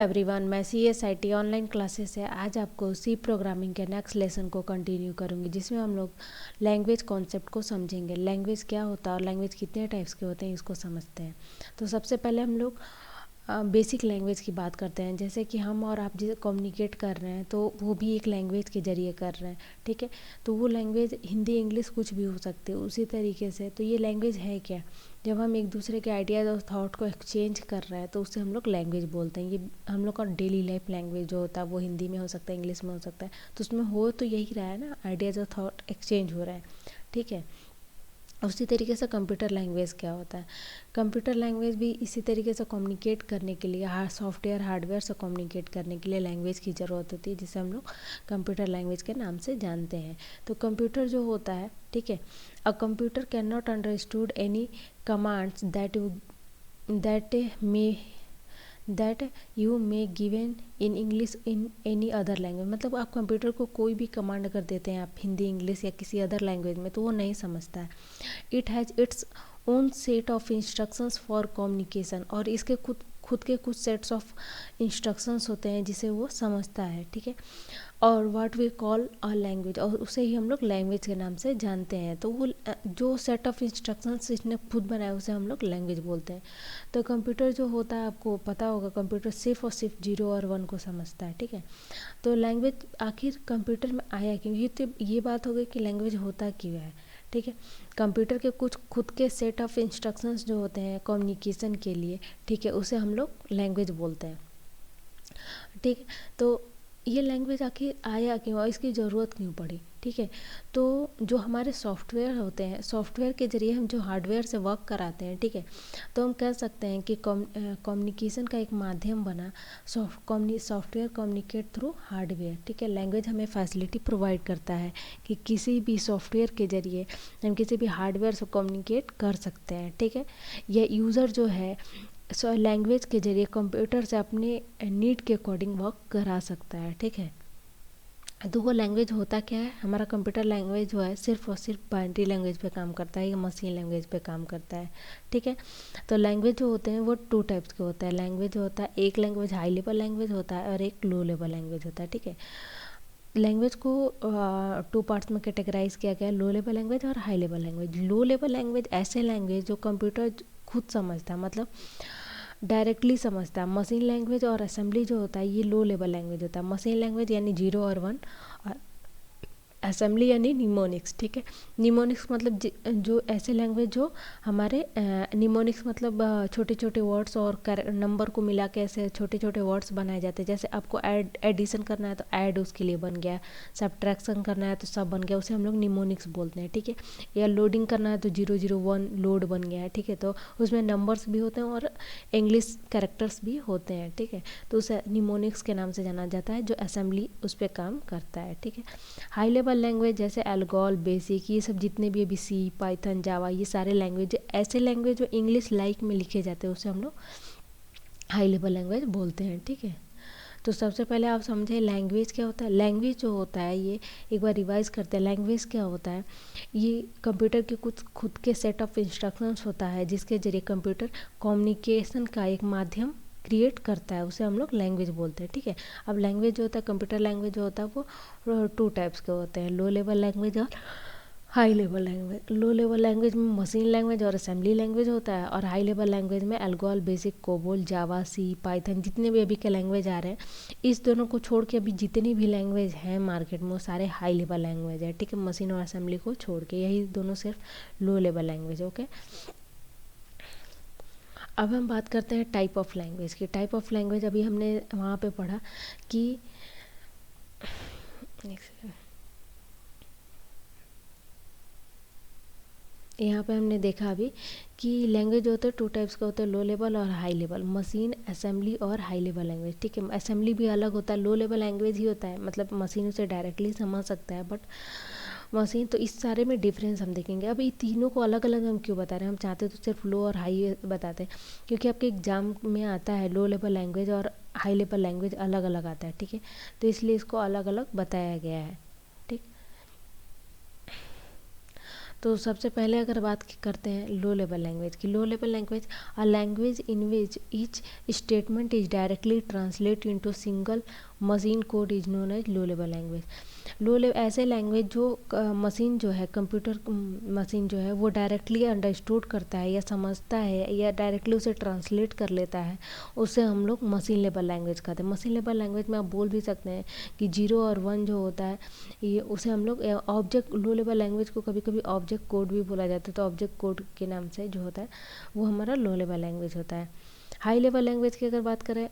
Everyone, मैं CSIT online classes से आज आपको सी प्रोग्रामिंग के नेक्स्ट लेसन को कंटिन्यू करूंगी, जिसमें हम लोग लैंग्वेज कॉन्सेप्ट को समझेंगे। लैंग्वेज क्या होता है और लैंग्वेज कितने टाइप्स के होते हैं इसको समझते हैं। तो सबसे पहले हम लोग बेसिक लैंग्वेज की बात करते हैं। जैसे कि हम और आप जिसे कम्युनिकेट कर रहे हैं तो वो भी एक लैंग्वेज के ज़रिए कर रहे हैं, ठीक है। तो वो लैंग्वेज हिंदी इंग्लिश कुछ भी हो सकती है। उसी तरीके से तो ये लैंग्वेज है क्या, जब हम एक दूसरे के आइडियाज़ और थॉट को एक्सचेंज कर रहे हैं तो उससे हम लोग लैंग्वेज बोलते हैं। ये हम लोग का डेली लाइफ लैंग्वेज जो होता है वो हिंदी में हो सकता है, इंग्लिश में हो सकता है। तो उसमें हो तो यही रहा है ना, आइडियाज़ और थॉट एक्सचेंज हो रहा है, ठीक है। उसी तरीके से कंप्यूटर लैंग्वेज क्या होता है, कंप्यूटर लैंग्वेज भी इसी तरीके से कम्युनिकेट करने के लिए सॉफ्टवेयर हार्डवेयर से कम्युनिकेट करने के लिए लैंग्वेज की ज़रूरत होती है, जिसे हम लोग कंप्यूटर लैंग्वेज के नाम से जानते हैं। तो कंप्यूटर जो होता है, ठीक है, a computer can not understood any commands that may that you may given in English in any other language. मतलब आप कंप्यूटर को कोई भी कमांड कर देते हैं आप हिंदी इंग्लिश या किसी अदर लैंग्वेज में तो वो नहीं समझता है। It has its own set of instructions for communication, और इसके खुद के कुछ सेट्स ऑफ इंस्ट्रक्शंस होते हैं जिसे वो समझता है, ठीक है। और what we call a language, और उसे ही हम लोग लैंग्वेज के नाम से जानते हैं। तो वो जो सेट ऑफ इंस्ट्रक्शंस इसने खुद बनाया उसे हम लोग लैंग्वेज बोलते हैं। तो कंप्यूटर जो होता है, आपको पता होगा, कंप्यूटर सिर्फ और सिर्फ 0 और 1 को समझता है, ठीक है। तो लैंग्वेज आखिर कंप्यूटर में आया क्यों, ये बात हो गई कि लैंग्वेज होता क्यों है, ठीक है। कंप्यूटर के कुछ खुद के सेट ऑफ इंस्ट्रक्शंस जो होते हैं कम्युनिकेशन के लिए, ठीक है, उसे हम लोग लैंग्वेज बोलते हैं, ठीक है। तो ये लैंग्वेज आखिर आया क्यों और इसकी ज़रूरत क्यों पड़ी, ठीक है। तो जो हमारे सॉफ्टवेयर होते हैं, सॉफ्टवेयर के ज़रिए हम जो हार्डवेयर से वर्क कराते हैं, ठीक है, तो हम कह सकते हैं कि कम्युनिकेशन का एक माध्यम बना सॉफ्टवेयर कम्युनिकेट थ्रू हार्डवेयर, ठीक है। लैंग्वेज हमें फैसिलिटी प्रोवाइड करता है कि किसी भी सॉफ्टवेयर के ज़रिए हम किसी भी हार्डवेयर से कम्युनिकेट कर सकते हैं, ठीक है। यह यूज़र जो है लैंग्वेज के जरिए कंप्यूटर से अपने नीड के अकॉर्डिंग वर्क करा सकता है, ठीक है। तो वो लैंग्वेज होता क्या है, हमारा कंप्यूटर लैंग्वेज जो है सिर्फ और सिर्फ बाइनरी लैंग्वेज पे काम करता है या मशीन लैंग्वेज पे काम करता है, ठीक है। तो लैंग्वेज जो होते हैं वो 2 टाइप्स के होते हैं। लैंग्वेज जो होता है, एक लैंग्वेज हाई लेवल लैंग्वेज होता है और एक लो लेवल लैंग्वेज होता है, ठीक है। लैंग्वेज को 2 पार्ट्स में कैटेगराइज किया गया है, लो लेवल लैंग्वेज और high level language. Low level language ऐसे लैंग्वेज जो कंप्यूटर खुद समझता है, मतलब डायरेक्टली समझता है। मशीन लैंग्वेज और असेंबली जो होता है ये लो लेवल लैंग्वेज होता है। मशीन लैंग्वेज यानी 0 और 1, और असेंबली यानी निमोनिक्स, ठीक है। निमोनिक्स मतलब जो ऐसे लैंग्वेज जो हमारे निमोनिक्स मतलब छोटे छोटे वर्ड्स और नंबर को मिला के ऐसे छोटे छोटे वर्ड्स बनाए जाते हैं। जैसे आपको एडिशन करना है तो ऐड उसके लिए बन गया, सब्ट्रैक्शन करना है तो सब बन गया, उसे हम लोग निमोनिक्स बोलते हैं, ठीक है। या लोडिंग करना है तो 001 लोड बन गया है, ठीक है। तो उसमें नंबर्स भी होते हैं और इंग्लिश कैरेक्टर्स भी होते हैं, ठीक है। तो उसे निमोनिक्स के नाम से जाना जाता है, जो असेंबली उस पर काम करता है, ठीक है। हाई लेवल लैंग्वेज जैसे एल्गोल, बेसिक, ये सब जितने भी अभी सी, पाइथन, जावा, ये सारे लैंग्वेज ऐसे लैंग्वेज जो इंग्लिश लाइक में लिखे जाते हैं उसे हम लोग हाई लेवल लैंग्वेज बोलते हैं, ठीक है। तो सबसे पहले आप समझे लैंग्वेज क्या होता है। लैंग्वेज जो होता है, ये एक बार रिवाइज करते हैं। लैंग्वेज क्या होता है, ये कंप्यूटर के कुछ खुद के सेट ऑफ इंस्ट्रक्शंस होता है जिसके जरिए कंप्यूटर कम्युनिकेशन का एक माध्यम क्रिएट करता है, उसे हम लोग लैंग्वेज बोलते हैं, ठीक है। अब लैंग्वेज जो होता है, कंप्यूटर लैंग्वेज जो होता है वो 2 टाइप्स के होते हैं, लो लेवल लैंग्वेज और high level language. Low level language में मशीन लैंग्वेज और असेंबली लैंग्वेज होता है, और हाई लेवल लैंग्वेज में एल्गोल, बेसिक, कोबोल, जावा, सी, पाइथन, जितने भी अभी के लैंग्वेज आ रहे हैं, इस दोनों को छोड़ के अभी जितनी भी लैंग्वेज हैं मार्केट में वो सारे हाई लेवल लैंग्वेज है, ठीक है। मशीन और असेंबली को छोड़ के यही दोनों सिर्फ लो लेवल लैंग्वेज, ओके। अब हम बात करते हैं टाइप ऑफ लैंग्वेज की। टाइप ऑफ लैंग्वेज अभी हमने वहाँ पे पढ़ा कि यहाँ पे हमने देखा अभी कि लैंग्वेज होते हैं 2 टाइप्स के होते हैं, लो लेवल और हाई लेवल। मशीन, असेंबली और हाई लेवल लैंग्वेज, ठीक है। असेंबली भी अलग होता है, लो लेवल लैंग्वेज ही होता है, मतलब मशीन उसे डायरेक्टली समझ सकता है, बट मशीन, तो इस सारे में डिफरेंस हम देखेंगे। अब ये तीनों को अलग अलग हम क्यों बता रहे हैं, हम चाहते तो सिर्फ लो और हाई बताते हैं, क्योंकि आपके एग्जाम में आता है लो लेवल लैंग्वेज और हाई लेवल लैंग्वेज अलग अलग आता है, ठीक है। तो इसलिए इसको अलग अलग बताया गया है, ठीक। तो सबसे पहले अगर बात करते हैं लो लेवल लैंग्वेज की। Low level language a language in which each statement is directly translate into single machine code is known as low level language. Low level ऐसे लैंग्वेज जो मशीन जो है, कंप्यूटर मशीन जो है वो डायरेक्टली अंडरस्टूड करता है या समझता है या डायरेक्टली उसे ट्रांसलेट कर लेता है, उसे हम लोग मशीन लेवल लैंग्वेज कहते हैं। मशीन लेवल लैंग्वेज में आप बोल भी सकते हैं कि 0 और 1 जो होता है ये उसे हम लोग ऑब्जेक्ट, लो लेवल लैंग्वेज को कभी कभी ऑब्जेक्ट कोड भी बोला जाता है, तो ऑब्जेक्ट कोड के नाम से जो होता है वो हमारा लो लेवल लैंग्वेज होता है। हाई लेवल लैंग्वेज की अगर बात करें,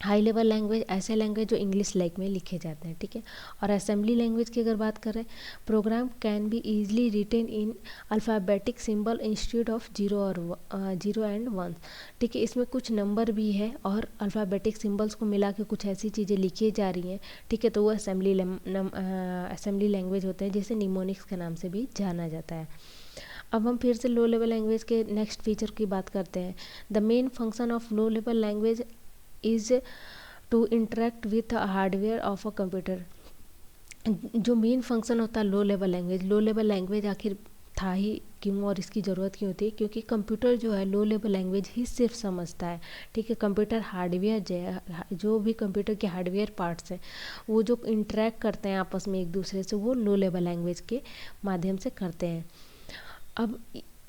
हाई लेवल लैंग्वेज ऐसे लैंग्वेज जो इंग्लिश लाइक में लिखे जाते हैं, ठीक है। और असेंबली लैंग्वेज की अगर बात करें, program can be easily written in alphabetic symbol instead of 0 and 1, ठीक है। इसमें कुछ नंबर भी है और अल्फ़ाबेटिक सिंबल्स को मिला के कुछ ऐसी चीज़ें लिखी जा रही हैं, ठीक है, तो वो असेंबली लैंग्वेज होते हैं, जिसे निमोनिक्स के नाम से भी जाना जाता है। अब हम फिर से लो लेवल लैंग्वेज के नेक्स्ट फीचर की बात करते हैं। The main function of low level language is to interact with hardware of a computer. जो मेन फंक्शन होता है low level language, low level language आखिर था ही क्यों और इसकी ज़रूरत क्यों होती है, क्योंकि कंप्यूटर जो है लो लेवल लैंग्वेज ही सिर्फ समझता है, ठीक है। कंप्यूटर हार्डवेयर जो भी कंप्यूटर के हार्डवेयर पार्ट्स हैं वो जो इंटरेक्ट करते हैं आपस में एक दूसरे से, वो लो लेवल लैंग्वेज के माध्यम से करते हैं। अब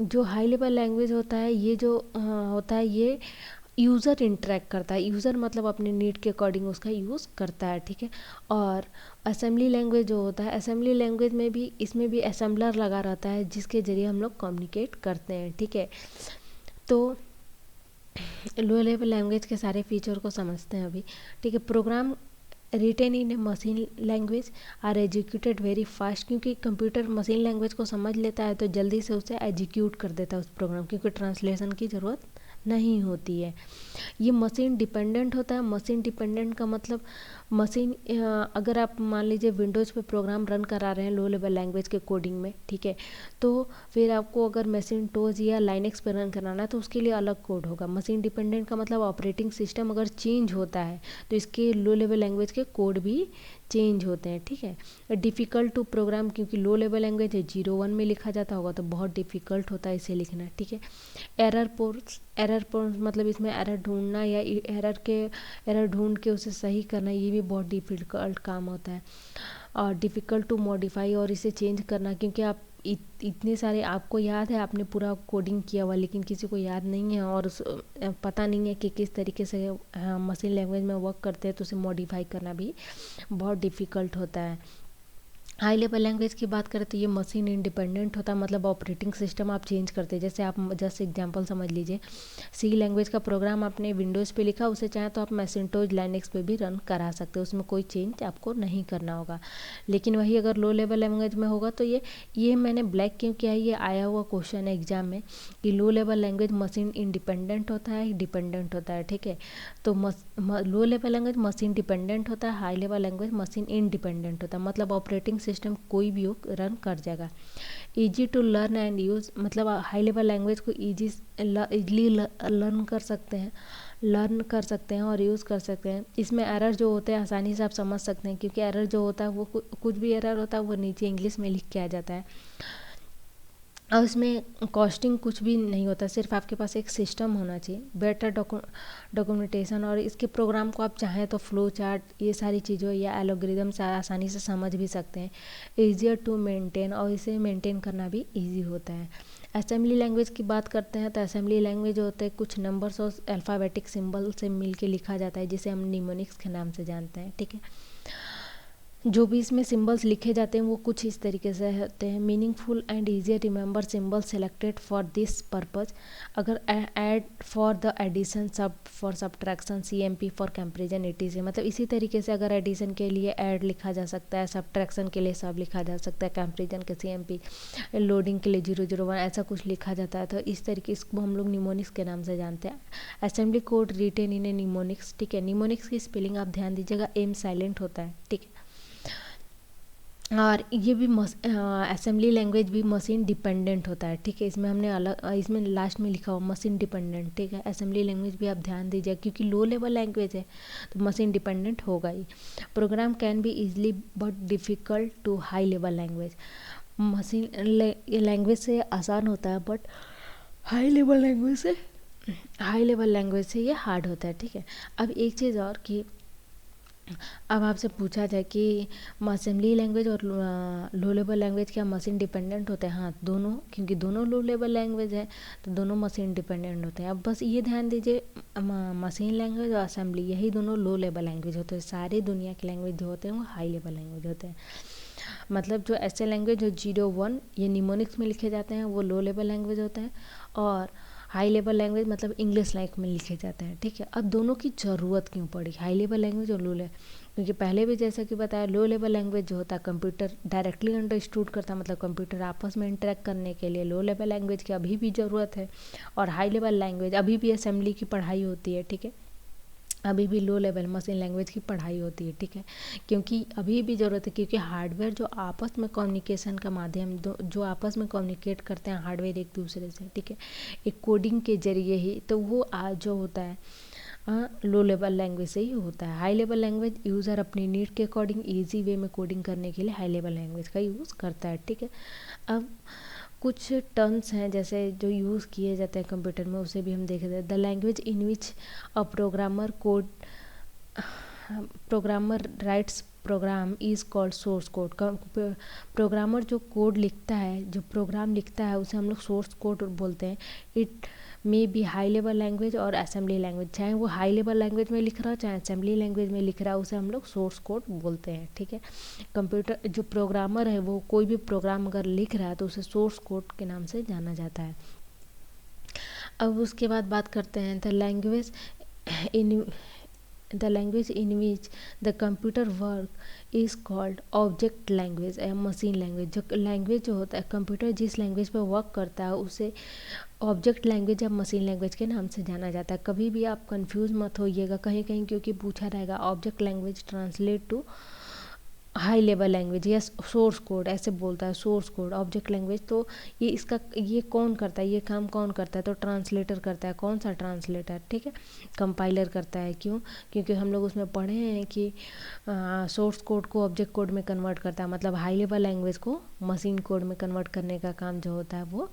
जो हाई लेवल लैंग्वेज होता है ये जो होता है ये यूज़र इंटरेक्ट करता है, यूज़र मतलब अपने नीड के अकॉर्डिंग उसका यूज़ करता है, ठीक है। और असेंबली लैंग्वेज जो होता है, असेंबली लैंग्वेज में भी इसमें भी असेंबलर लगा रहता है जिसके ज़रिए हम लोग कम्युनिकेट करते हैं, ठीक है। तो लो लेवल लैंग्वेज के सारे फीचर को समझते हैं अभी, ठीक है। Program written in a machine language are executed very fast, क्योंकि कंप्यूटर मशीन लैंग्वेज को समझ लेता है तो जल्दी से उसे एग्जीक्यूट कर देता है उस प्रोग्राम, क्योंकि ट्रांसलेशन की ज़रूरत नहीं होती है। ये मशीन डिपेंडेंट होता है। मशीन डिपेंडेंट का मतलब मशीन, अगर आप मान लीजिए विंडोज़ पे प्रोग्राम रन करा रहे हैं लो लेवल लैंग्वेज के कोडिंग में, ठीक है, तो फिर आपको अगर मैसिंटोज या लाइनेक्स पे रन कराना है तो उसके लिए अलग कोड होगा। मशीन डिपेंडेंट का मतलब ऑपरेटिंग सिस्टम अगर चेंज होता है तो इसके लो लेवल लैंग्वेज के कोड भी चेंज होते हैं, ठीक है। डिफ़िकल्ट टू प्रोग्राम, क्योंकि लो लेवल लैंग्वेज है 0 1 में लिखा जाता होगा तो बहुत डिफ़िकल्ट होता है इसे लिखना, ठीक है। एरर पोर्स मतलब इसमें एरर ढूंढना या एरर ढूंढ के उसे सही करना, ये भी बहुत डिफ़िकल्ट काम होता है। और डिफ़िकल्ट टू मॉडिफाई, और इसे चेंज करना, क्योंकि आप इतने सारे, आपको याद है आपने पूरा कोडिंग किया हुआ लेकिन किसी को याद नहीं है और पता नहीं है कि किस तरीके से मशीन लैंग्वेज में वर्क करते हैं, तो उसे मॉडिफाई करना भी बहुत डिफ़िकल्ट होता है। हाई लेवल लैंग्वेज की बात करें तो ये मशीन इंडिपेंडेंट होता है, मतलब ऑपरेटिंग सिस्टम आप चेंज करते हैं। जैसे आप जस्ट एग्जांपल समझ लीजिए, सी लैंग्वेज का प्रोग्राम आपने विंडोज़ पे लिखा, उसे चाहे तो आप मैसिंटोज लाइनेक्स पे भी रन करा सकते हो, उसमें कोई चेंज आपको नहीं करना होगा। लेकिन वही अगर लो लेवल लैंग्वेज में होगा तो ये मैंने ब्लैक क्यों किया है, ये आया हुआ क्वेश्चन है एग्जाम में कि लो लेवल लैंग्वेज मशीन इंडिपेंडेंट होता है, डिपेंडेंट होता है, ठीक है। तो लो लेवल लैंग्वेज मशीन डिपेंडेंट होता है, high level language machine independent होता है, मतलब ऑपरेटिंग सिस्टम कोई भी हो रन कर जाएगा। Easy to learn and use, मतलब हाई लेवल लैंग्वेज को ईजिली लर्न कर सकते हैं और यूज़ कर सकते हैं। इसमें एरर जो होते हैं आसानी से आप समझ सकते हैं, क्योंकि एरर जो होता है वो कुछ भी एरर होता है वो नीचे इंग्लिश में लिख के आ जाता है और उसमें कॉस्टिंग कुछ भी नहीं होता, सिर्फ आपके पास एक सिस्टम होना चाहिए, बेटर डॉक्यूमेंटेशन, और इसके प्रोग्राम को आप चाहें तो फ्लो चार्ट ये सारी चीज़ों या एल्गोरिदम से आसानी से समझ भी सकते हैं। ईजियर टू मेंटेन, और इसे मेंटेन करना भी ईजी होता है। असेंबली लैंग्वेज की बात करते हैं तो असेंबली लैंग्वेज होते हैं कुछ नंबर्स और अल्फ़ाबेटिक सिंबल से मिल के लिखा जाता है, जिसे हम निमोनिक्स के नाम से जानते हैं, ठीक है। जो भी इसमें सिंबल्स लिखे जाते हैं वो कुछ इस तरीके से होते हैं। Meaningful and easier remember symbol selected for this purpose, अगर ऐड फॉर द एडिशन, सब for subtraction, CMP for comparison, ETC, मतलब इसी तरीके से अगर एडिशन के लिए ऐड लिखा जा सकता है, सब्ट्रैक्शन के लिए सब लिखा जा सकता है, कंपेरिजन के CMP, लोडिंग के लिए 001, ऐसा कुछ लिखा जाता है। तो इस तरीके इसको हम लोग निमोनिक्स के नाम से जानते हैं। Assembly code retain in A mnemonics, ठीक है। निमोनिक्स की स्पेलिंग आप ध्यान दीजिएगा, एम साइलेंट होता है, ठीक है। और ये भी असेंबली लैंग्वेज भी मशीन डिपेंडेंट होता है, ठीक है। इसमें हमने अलग, इसमें लास्ट में लिखा हुआ मशीन डिपेंडेंट, ठीक है। असेंबली लैंग्वेज भी आप ध्यान दीजिए, क्योंकि लो लेवल लैंग्वेज है तो मशीन डिपेंडेंट होगा ही। Program can be easily but difficult to high level language, machine language से आसान होता है, बट हाई लेवल लैंग्वेज से ये हार्ड होता है, ठीक है। अब एक चीज़ और कि अब आपसे पूछा जाए कि असेंबली लैंग्वेज और लो लेवल लैंग्वेज क्या मशीन डिपेंडेंट होते हैं? हाँ, दोनों, क्योंकि दोनों लो लेवल लैंग्वेज है तो दोनों मशीन डिपेंडेंट होते हैं। अब बस ये ध्यान दीजिए, मशीन लैंग्वेज और असेंबली यही दोनों लो लेवल लैंग्वेज होते हैं। सारी दुनिया के लैंग्वेज जो होते हैं वो हाई लेवल लैंग्वेज होते हैं। मतलब जो ऐसे लैंग्वेज जो 0, 1 ये निमोनिक्स में लिखे जाते हैं वो लो लेवल लैंग्वेज होते हैं, और हाई लेवल लैंग्वेज मतलब इंग्लिश लाइक में लिखे जाते हैं, ठीक है। अब दोनों की ज़रूरत क्यों पड़ी, हाई लेवल लैंग्वेज और लो लेवल? क्योंकि पहले भी जैसा कि बताया, लो लेवल लैंग्वेज जो होता है कंप्यूटर डायरेक्टली अंडरस्टूड करता है, मतलब कंप्यूटर आपस में इंटरेक्ट करने के लिए लो लेवल लैंग्वेज की अभी भी ज़रूरत है। और हाई लेवल लैंग्वेज अभी भी असेंबली की पढ़ाई होती है, ठीक है, अभी भी लो लेवल मशीन लैंग्वेज की पढ़ाई होती है, ठीक है। क्योंकि अभी भी ज़रूरत है, क्योंकि हार्डवेयर जो आपस में कम्युनिकेशन का माध्यम, जो आपस में कम्युनिकेट करते हैं हार्डवेयर एक दूसरे से, ठीक है, एक कोडिंग के जरिए ही, तो वो आज जो होता है लो लेवल लैंग्वेज से ही होता है। हाई लेवल लैंग्वेज यूज़र अपनी नीड के अकॉर्डिंग ईजी वे में कोडिंग करने के लिए हाई लेवल लैंग्वेज का यूज़ करता है, ठीक है। अब कुछ टर्म्स हैं जैसे जो यूज़ किए जाते हैं कंप्यूटर में, उसे भी हम देख रहे हैं। The language in which a programmer writes program is called source code. Programmer जो कोड लिखता है, जो प्रोग्राम लिखता है, उसे हम लोग सोर्स कोड बोलते हैं। It may be high level language और असेंबली लैंग्वेज, चाहे वो हाई लेवल लैंग्वेज में लिख रहा हो चाहे असेंबली लैंग्वेज में लिख रहा हो, उसे हम लोग सोर्स कोड बोलते हैं, ठीक है। कंप्यूटर जो प्रोग्रामर है वो कोई भी प्रोग्राम अगर लिख रहा है तो उसे सोर्स कोड के नाम से जाना जाता है। अब उसके बाद बात करते हैं in the language in which the computer work is called object language या मशीन लैंग्वेज। जो लैंग्वेज जो होता है, कंप्यूटर जिस लैंग्वेज पर वर्क करता है उसे ऑब्जेक्ट लैंग्वेज या मशीन लैंग्वेज के नाम से जाना जाता है। कभी भी आप कंफ्यूज मत होइएगा कहीं कहीं, क्योंकि पूछा रहेगा object language translate to high level language या सोर्स कोड, ऐसे बोलता है सोर्स कोड ऑब्जेक्ट लैंग्वेज। तो ये कौन करता है, ये काम कौन करता है? तो ट्रांसलेटर करता है। कौन सा ट्रांसलेटर? ठीक है, कंपाइलर करता है। क्यों? क्योंकि हम लोग उसमें पढ़े हैं कि सोर्स कोड को ऑब्जेक्ट कोड में कन्वर्ट करता है, मतलब हाई लेवल लैंग्वेज को मशीन कोड में कन्वर्ट करने का काम जो होता है वो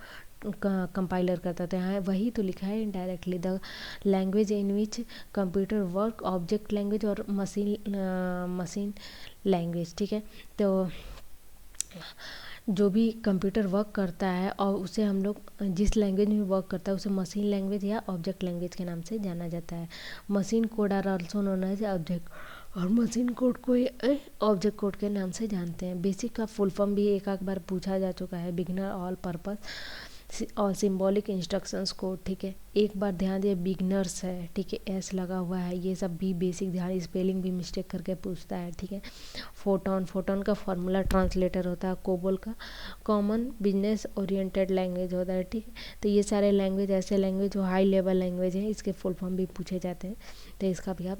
कंपाइलर करता था। यहाँ वही तो लिखा है indirectly, the language in which computer work object language और मशीन लैंग्वेज, ठीक है। तो जो भी कंप्यूटर वर्क करता है और उसे हम लोग जिस लैंग्वेज में वर्क करता है उसे मशीन लैंग्वेज या ऑब्जेक्ट लैंग्वेज के नाम से जाना जाता है। Machine code are also known as object, और मशीन कोड को ऑब्जेक्ट कोड के नाम से जानते हैं। बेसिक का फुल फॉर्म भी एक आध बार पूछा जा चुका है, बिगिनर ऑल पर्पस और सिंबॉलिक इंस्ट्रक्शंस कोड, ठीक है। एक बार ध्यान दिए बिगनर्स है, ठीक है, एस लगा हुआ है, ये सब भी बेसिक ध्यान, स्पेलिंग भी मिस्टेक करके पूछता है, ठीक है। फोटोन का फॉर्मूला ट्रांसलेटर होता है। कोबोल का कॉमन बिजनेस ओरिएंटेड लैंग्वेज होता है, ठीक है। तो ये सारे लैंग्वेज ऐसे लैंग्वेज जो हाई लेवल लैंग्वेज हैं, इसके फुल फॉर्म भी पूछे जाते हैं, तो इसका भी आप